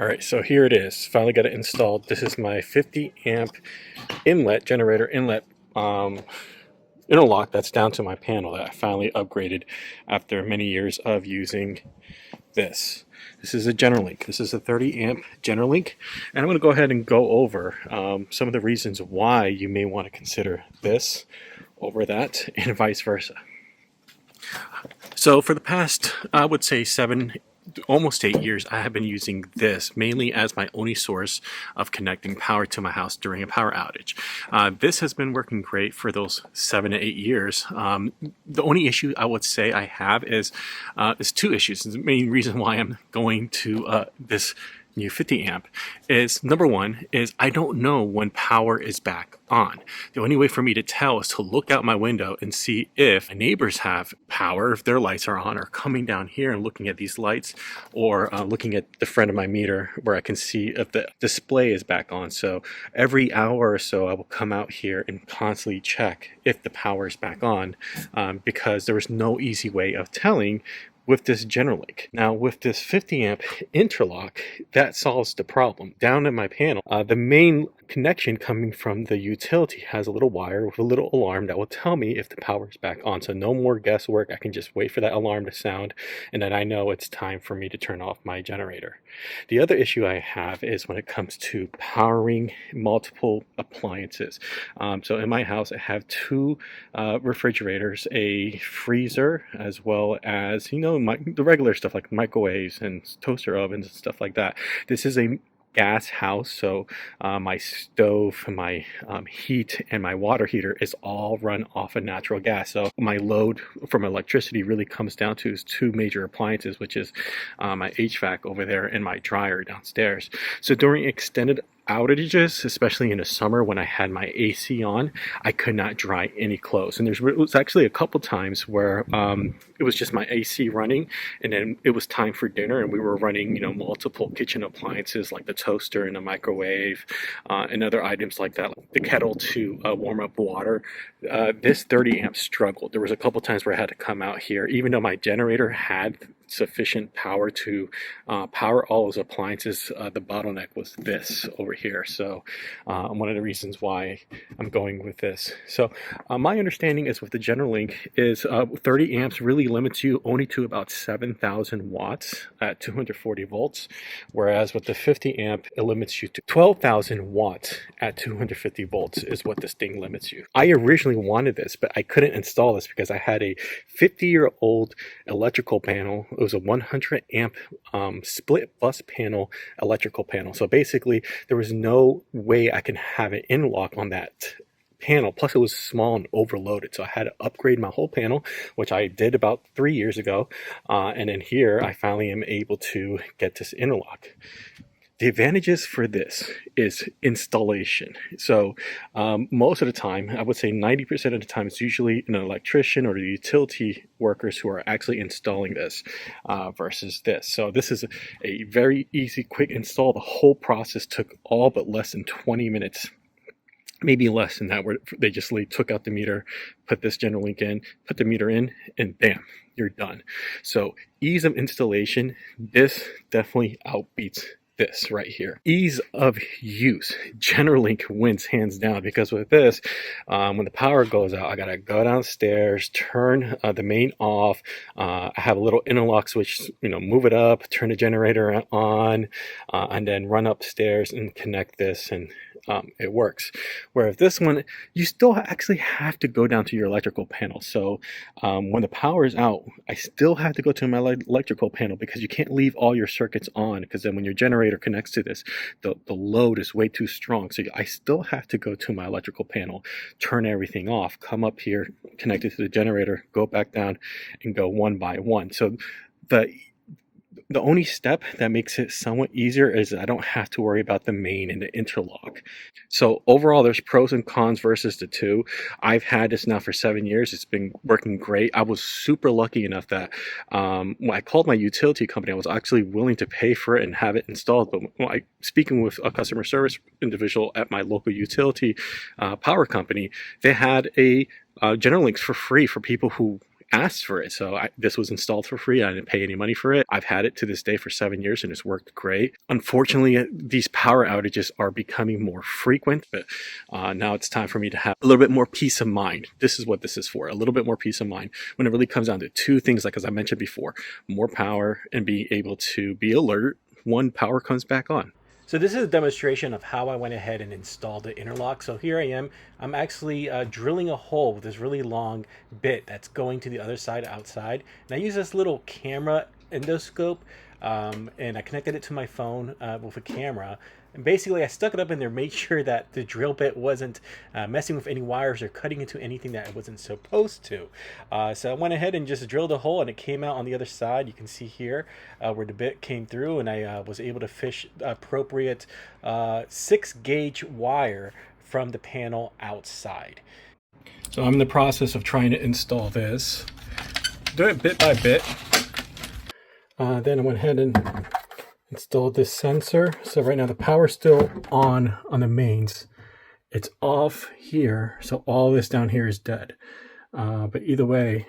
All right, so here it is. Finally got it installed. This is my 50 amp inlet, generator inlet interlock that's down to my panel that I finally upgraded after many years of using this. This is a GenerLink. This is a 30 amp GenerLink, and I'm going to go ahead and go over some of the reasons why you may want to consider this over that and vice versa. So for the past, I would say almost 8 years, I have been using this mainly as my only source of connecting power to my house during a power outage. This has been working great for those 7 to 8 years. The only issue I would say I have is two issues. The main reason why I'm going to this new 50 amp is, number one is I don't know when power is back on. The only way for me to tell is to look out my window and see if my neighbors have power, if their lights are on, or coming down here and looking at these lights, or looking at the front of my meter where I can see if the display is back on. So every hour or so I will come out here and constantly check if the power is back on, because there is no easy way of telling with this GenerLink. Now with this 50 amp interlock, that solves the problem. Down at my panel, the main connection coming from the utility has a little wire with a little alarm that will tell me if the power is back on. So no more guesswork. I can just wait for that alarm to sound, and then I know it's time for me to turn off my generator. The other issue I have is when it comes to powering multiple appliances. So in my house, I have two refrigerators, a freezer, as well as, the regular stuff like microwaves and toaster ovens and stuff like that. This is a gas house, so my stove, my heat, and my water heater is all run off of natural gas. So my load from electricity really comes down to two major appliances, which is my HVAC over there and my dryer downstairs. So during extended outages, especially in the summer when I had my AC on, I could not dry any clothes. And it was actually a couple times where it was just my AC running, and then it was time for dinner, and we were running, multiple kitchen appliances like the toaster and the microwave and other items like that, like the kettle to warm up water. This 30 amp struggled. There was a couple times where I had to come out here, even though my generator had sufficient power to power all those appliances. The bottleneck was this over here. So one of the reasons why I'm going with this. So my understanding is with the GenerLink is 30 amps really limits you only to about 7,000 watts at 240 volts, whereas with the 50 amp it limits you to 12,000 watts at 250 volts is what this thing limits you. I originally wanted this, but I couldn't install this because I had a 50-year-old electrical panel. It was a 100 amp split bus panel electrical panel. So basically there was no way I can have an interlock on that panel. Plus it was small and overloaded, so I had to upgrade my whole panel, which I did about 3 years ago, and then here I finally am able to get this interlock. The advantages for this is installation. So most of the time, I would say 90% of the time, it's usually an electrician or the utility workers who are actually installing this versus this. So this is a very easy, quick install. The whole process took all but less than 20 minutes. Maybe less than that, where they just took out the meter, put this GenerLink in, put the meter in, and bam, you're done. So ease of installation, this definitely outbeats this right here. Ease of use, GenerLink wins hands down, because with this, when the power goes out, I gotta go downstairs, turn the main off. I have a little interlock switch, move it up, turn the generator on, and then run upstairs and connect this, and it works. Whereas this one, you still actually have to go down to your electrical panel. So when the power is out, I still have to go to my electrical panel, because you can't leave all your circuits on, because then when your generator connects to this, the load is way too strong. So I still have to go to my electrical panel, turn everything off, come up here, connect it to the generator, go back down, and go one by one. So the only step that makes it somewhat easier is I don't have to worry about the main and the interlock. So overall, there's pros and cons versus the two. I've had this now for 7 years. It's been working great. I was super lucky enough that when I called my utility company, I was actually willing to pay for it and have it installed. But when speaking with a customer service individual at my local utility power company, they had a GenerLinks for free for people who asked for it. So this was installed for free. I didn't pay any money for it. I've had it to this day for 7 years and it's worked great. Unfortunately, these power outages are becoming more frequent, but now it's time for me to have a little bit more peace of mind. This is what this is for, a little bit more peace of mind when it really comes down to two things, like as I mentioned before, more power and being able to be alert when power comes back on. So this is a demonstration of how I went ahead and installed the interlock. So here I am. I'm actually drilling a hole with this really long bit that's going to the other side outside. And I use this little camera endoscope, and I connected it to my phone with a camera. And basically I stuck it up in there, made sure that the drill bit wasn't messing with any wires or cutting into anything that it wasn't supposed to. So I went ahead and just drilled a hole, and it came out on the other side. You can see here where the bit came through, and I was able to fish appropriate 6-gauge wire from the panel outside. So I'm in the process of trying to install this. Do it bit by bit. Then I went ahead and installed this sensor. So right now the power's still on the mains. It's off here, so all this down here is dead. But either way,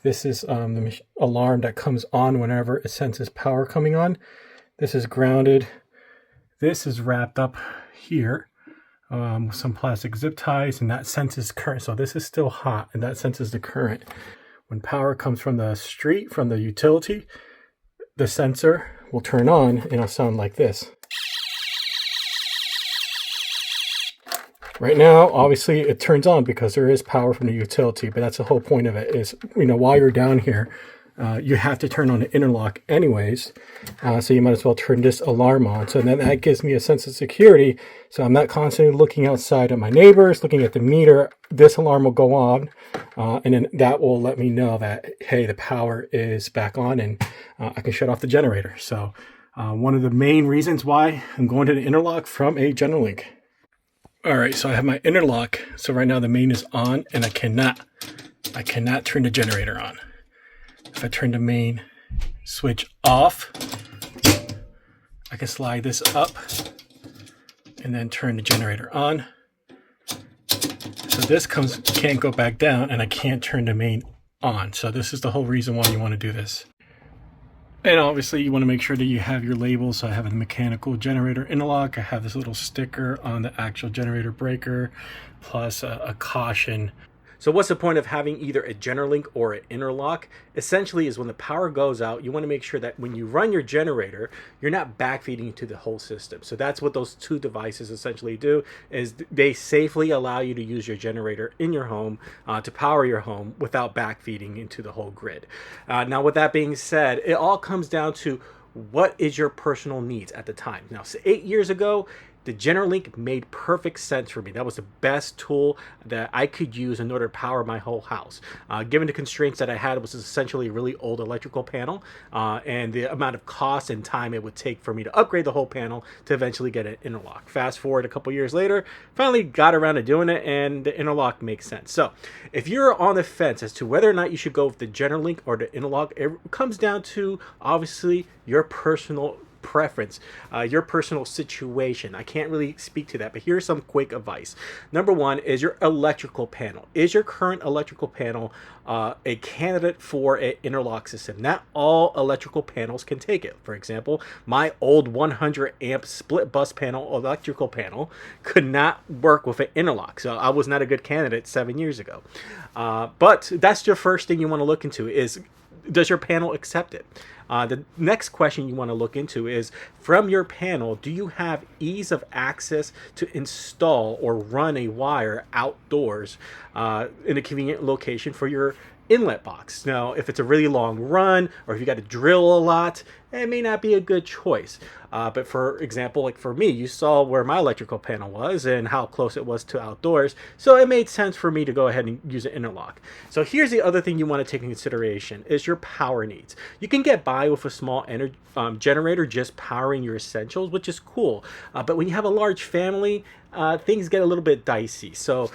this is the alarm that comes on whenever it senses power coming on. This is grounded. This is wrapped up here with some plastic zip ties, and that senses current. So this is still hot, and that senses the current. When power comes from the street, from the utility, the sensor will turn on and it'll sound like this. Right now, obviously it turns on because there is power from the utility, but that's the whole point of it is, while you're down here, you have to turn on the interlock anyways. So you might as well turn this alarm on. So then that gives me a sense of security. So I'm not constantly looking outside at my neighbors, looking at the meter. This alarm will go on, and then that will let me know that, hey, the power is back on, and I can shut off the generator. So one of the main reasons why I'm going to the interlock from a GenerLink. All right, so I have my interlock. So right now the main is on, and I cannot turn the generator on. If I turn the main switch off, I can slide this up and then turn the generator on. So this can't go back down, and I can't turn the main on. So this is the whole reason why you want to do this. And obviously you want to make sure that you have your labels. So I have a mechanical generator interlock. I have this little sticker on the actual generator breaker, plus a caution. So what's the point of having either a GenerLink or an interlock? Essentially is when the power goes out, you want to make sure that when you run your generator, you're not backfeeding into the whole system. So that's what those two devices essentially do, is they safely allow you to use your generator in your home to power your home without backfeeding into the whole grid. Now, with that being said, it all comes down to what is your personal needs at the time. Now, so 8 years ago, the GenerLink made perfect sense for me. That was the best tool that I could use in order to power my whole house. Given the constraints that I had, it was essentially a really old electrical panel, and the amount of cost and time it would take for me to upgrade the whole panel to eventually get an interlock. Fast forward a couple years later, finally got around to doing it, and the interlock makes sense. So if you're on the fence as to whether or not you should go with the GenerLink or the interlock, it comes down to obviously your personal preference, your personal situation. I can't really speak to that, but here's some quick advice. Number one is your electrical panel. Is your current electrical panel a candidate for an interlock system? Not all electrical panels can take it. For example, my old 100 amp split bus panel electrical panel could not work with an interlock, so I was not a good candidate 7 years ago. But that's your first thing you want to look into is, does your panel accept it? The next question you want to look into is, from your panel, do you have ease of access to install or run a wire outdoors in a convenient location for your inlet box? Now, if it's a really long run or if you got to drill a lot, it may not be a good choice. But for example, like for me, you saw where my electrical panel was and how close it was to outdoors. So it made sense for me to go ahead and use an interlock. So here's the other thing you want to take into consideration is your power needs. You can get by with a small generator just powering your essentials, which is cool. But when you have a large family, things get a little bit dicey. So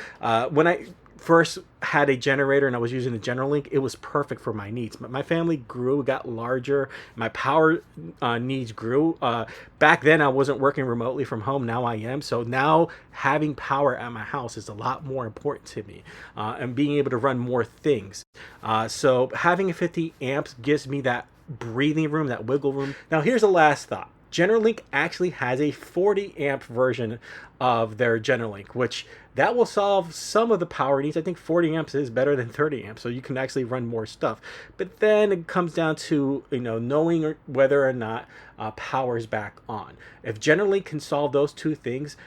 first had a generator and I was using the GenerLink, it was perfect for my needs. But my family grew, got larger, my power needs grew. Back then, I wasn't working remotely from home. Now I am. So now having power at my house is a lot more important to me, and being able to run more things. So having a 50 amps gives me that breathing room, that wiggle room. Now here's the last thought. GenerLink actually has a 40 amp version of their GenerLink, which that will solve some of the power needs. I think 40 amps is better than 30 amps, so you can actually run more stuff. But then it comes down to, you know, knowing whether or not power is back on. If GenerLink can solve those two things,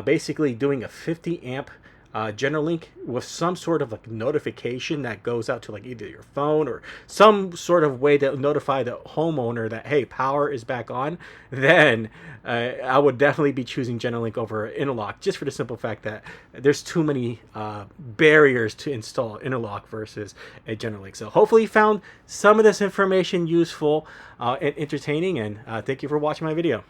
basically doing a 50 amp GenerLink with some sort of like notification that goes out to like either your phone or some sort of way to notify the homeowner that, hey, power is back on, then I would definitely be choosing GenerLink over Interlock, just for the simple fact that there's too many barriers to install Interlock versus a GenerLink. So hopefully you found some of this information useful and entertaining, and thank you for watching my video.